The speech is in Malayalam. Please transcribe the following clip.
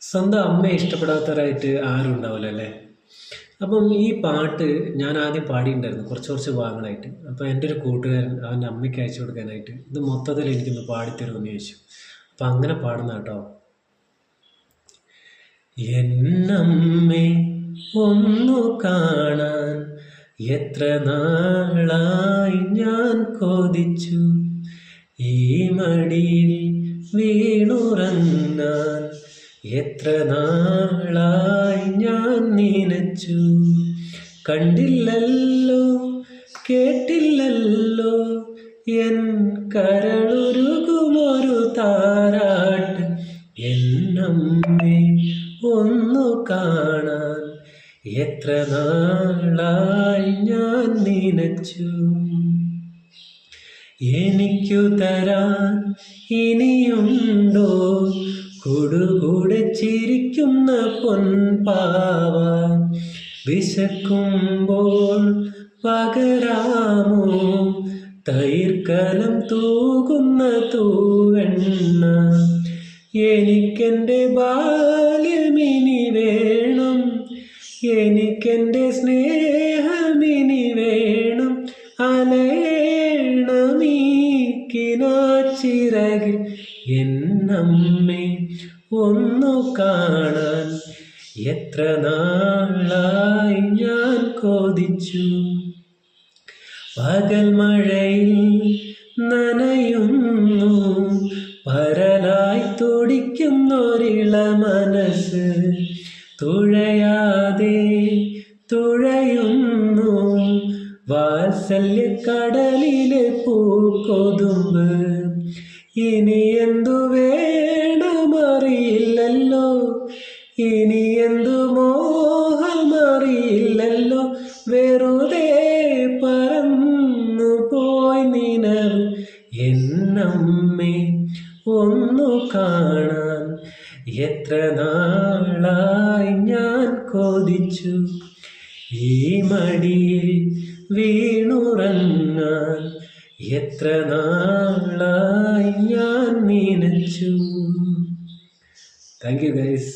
സ്വന്തം അമ്മയെ ഇഷ്ടപ്പെടാത്തവരായിട്ട് ആരും ഉണ്ടാവില്ല അല്ലേ? അപ്പം ഈ പാട്ട് ഞാൻ ആദ്യം പാടിയിട്ടുണ്ടായിരുന്നു കുറച്ച് കുറച്ച് ഭാഗങ്ങളായിട്ട്. അപ്പോൾ എൻ്റെ ഒരു കൂട്ടുകാരൻ അവൻ്റെ അമ്മയ്ക്ക് അയച്ചു കൊടുക്കാനായിട്ട് ഇത് മൊത്തത്തിൽ എനിക്കൊന്ന് പാടിത്തരുമെന്ന് ചോദിച്ചു. അപ്പം അങ്ങനെ പാടുന്ന കേട്ടോ. എന്നമ്മേ ഒന്നു കാണാൻ എത്ര നാളായി ഞാൻ കൊതിച്ചു, ഈ മടിയിൽ വീണുറങ്ങാൻ എത്ര നാളായി ഞാൻ നനച്ചു. കണ്ടില്ലല്ലോ കേട്ടില്ലല്ലോ എൻ കരളുരുകുമൊരു താരാട്ട്. എന്നമ്മേ ഒന്നു കാണാൻ എത്ര നാളായി ഞാൻ നനച്ചു. എനിക്കു തരാൻ ഇനിയുണ്ടോ കൂടുകൂടെ ചിരിക്കുന്ന പൊൻപാവ? വിശക്കുമ്പോൾ പകരാമോ തൈർക്കലം തൂകുന്ന തൂവെണ്ണ? എനിക്കെൻ്റെ ബാല്യമിനി വേണം, എനിക്കെൻ്റെ സ്നേഹമിനി വേണം. അലയണമീ കിനാച്ചിറകിൽ എന്നമ്മേ ഒന്നു കാണാൻ എത്ര നാളായി ഞാൻ കൊതിച്ചു. പകൽ മഴയിൽ നനയുന്നു പരലായി തുടിക്കുന്നൊരിള മനസ്സ്, തുഴയാതെ തുഴയുന്നു വാത്സല്യക്കടലിലെ പൂക്കൊതുമ്പ്. ഇനി എന്തു വേണമറിയില്ലല്ലോ, ഇനി എന്തു മോഹമറിയില്ലല്ലോ, വെറുതെ പറന്നു പോയി നിനവ്. എന്നമ്മേ ഒന്നു കാണാൻ എത്ര നാളായി ഞാൻ കൊതിച്ചു, ഈ മടിയിൽ വീണുറങ്ങാൻ എത്ര നാളായി ഞാൻ നനച്ചു. Thank you guys.